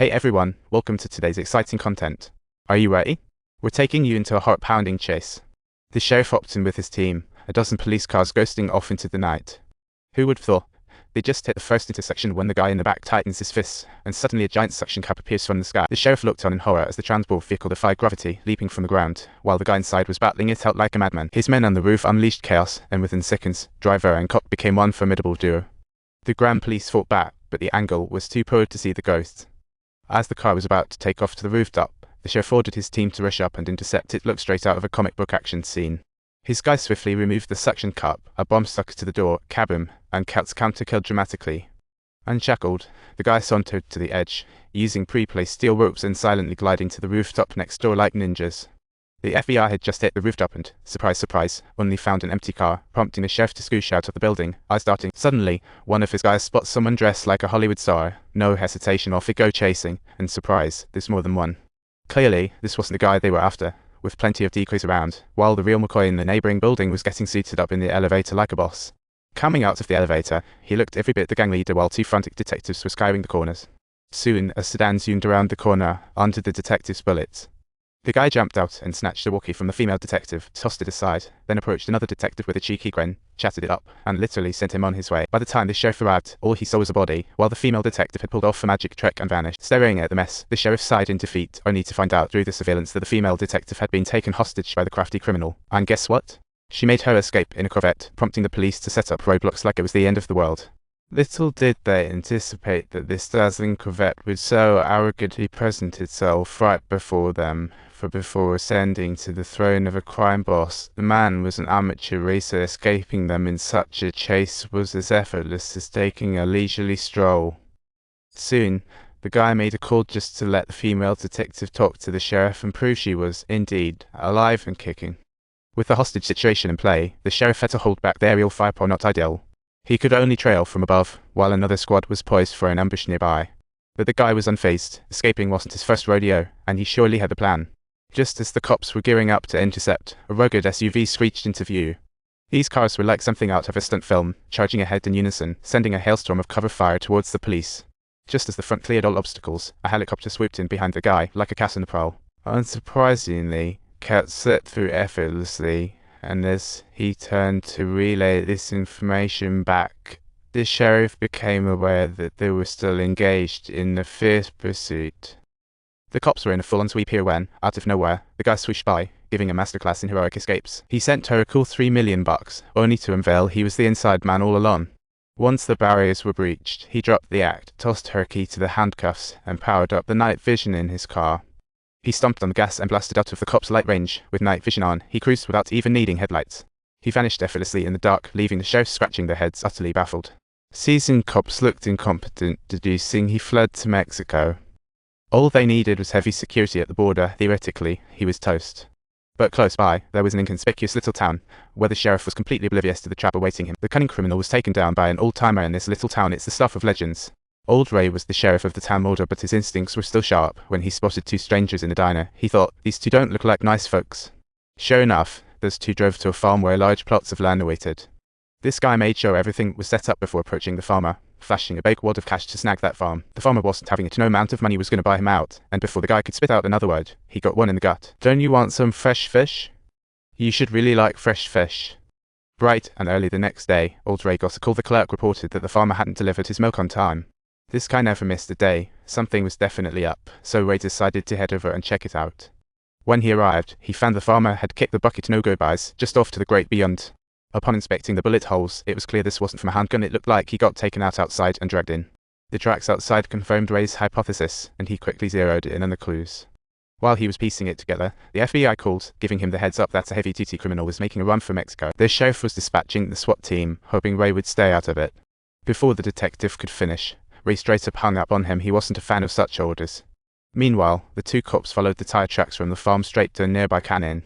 Hey everyone, welcome to today's exciting content. Are you ready? We're taking you into a heart-pounding chase. The sheriff hopped in with his team, a dozen police cars ghosting off into the night. Who would have thought? They just hit the first intersection when the guy in the back tightens his fists, and suddenly a giant suction cup appears from the sky. The sheriff looked on in horror as the transport vehicle defied gravity, leaping from the ground, while the guy inside was battling it out like a madman. His men on the roof unleashed chaos, and within seconds, driver and cop became one formidable duo. The Grand Police fought back, but the angle was too poor to see the ghosts. As the car was about to take off to the rooftop, the sheriff ordered his team to rush up and intercept it. Looked straight out of a comic book action scene. His guys swiftly removed the suction cup, a bomb stuck to the door, cabin, and Cat's counter-killed dramatically. Unshackled, the guy sauntered to the edge, using pre-placed steel ropes and silently gliding to the rooftop next door like ninjas. The FBI had just hit the rooftop and, surprise surprise, only found an empty car, prompting the sheriff to scooch out of the building, eyes darting. Suddenly, one of his guys spots someone dressed like a Hollywood star. No hesitation, off they go chasing, and surprise, there's more than one. Clearly, this wasn't the guy they were after, with plenty of decoys around, while the real McCoy in the neighboring building was getting suited up in the elevator like a boss. Coming out of the elevator, he looked every bit the gang leader while two frantic detectives were scouring the corners. Soon, a sedan zoomed around the corner, onto the detective's bullets. The guy jumped out and snatched a walkie from the female detective, tossed it aside, then approached another detective with a cheeky grin, chatted it up, and literally sent him on his way. By the time the sheriff arrived, all he saw was a body, while the female detective had pulled off a magic trick and vanished. Staring at the mess, the sheriff sighed in defeat, only to find out through the surveillance that the female detective had been taken hostage by the crafty criminal. And guess what? She made her escape in a Corvette, prompting the police to set up roadblocks like it was the end of the world. Little did they anticipate that this dazzling Corvette would so arrogantly present itself right before them, for before ascending to the throne of a crime boss, the man was an amateur racer. Escaping them in such a chase was as effortless as taking a leisurely stroll. Soon, the guy made a call just to let the female detective talk to the sheriff and prove she was, indeed, alive and kicking. With the hostage situation in play, the sheriff had to hold back the aerial firepower not ideal. He could only trail from above, while another squad was poised for an ambush nearby. But the guy was unfazed. Escaping wasn't his first rodeo, and he surely had a plan. Just as the cops were gearing up to intercept, a rugged SUV screeched into view. These cars were like something out of a stunt film, charging ahead in unison, sending a hailstorm of cover fire towards the police. Just as the front cleared all obstacles, a helicopter swooped in behind the guy, like a cat on the prowl. Unsurprisingly, Cat slipped through effortlessly, and as he turned to relay this information back, the sheriff became aware that they were still engaged in the fierce pursuit. The cops were in a full-on sweep here when, out of nowhere, the guy swooshed by, giving a masterclass in heroic escapes. He sent her a cool $3 million, only to unveil he was the inside man all along. Once the barriers were breached, he dropped the act, tossed her key to the handcuffs, and powered up the night vision in his car. He stomped on the gas and blasted out of the cop's light range. With night vision on, he cruised without even needing headlights. He vanished effortlessly in the dark, leaving the sheriff scratching their heads, utterly baffled. Seasoned cops looked incompetent, deducing he fled to Mexico. All they needed was heavy security at the border. Theoretically, he was toast. But close by, there was an inconspicuous little town, where the sheriff was completely oblivious to the trap awaiting him. The cunning criminal was taken down by an old-timer in this little town. It's the stuff of legends. Old Ray was the sheriff of the town older, but his instincts were still sharp. When he spotted two strangers in the diner, he thought, these two don't look like nice folks. Sure enough, those two drove to a farm where large plots of land awaited. This guy made sure everything was set up before approaching the farmer, flashing a big wad of cash to snag that farm. The farmer wasn't having it. No amount of money was going to buy him out, and before the guy could spit out another word, he got one in the gut. Don't you want some fresh fish? You should really like fresh fish. Bright and early the next day, Old Ray got a call. The clerk reported that the farmer hadn't delivered his milk on time. This guy never missed a day. Something was definitely up, so Ray decided to head over and check it out. When he arrived, he found the farmer had kicked the bucket no-go-bys just off to the great beyond. Upon inspecting the bullet holes, it was clear this wasn't from a handgun. It looked like he got taken out outside and dragged in. The tracks outside confirmed Ray's hypothesis, and he quickly zeroed in on the clues. While he was piecing it together, the FBI called, giving him the heads up that a heavy-duty criminal was making a run for Mexico. The sheriff was dispatching the SWAT team, hoping Ray would stay out of it. Before the detective could finish, Ray straight up hung up on him. He wasn't a fan of such orders. Meanwhile, the two cops followed the tire tracks from the farm straight to a nearby canyon.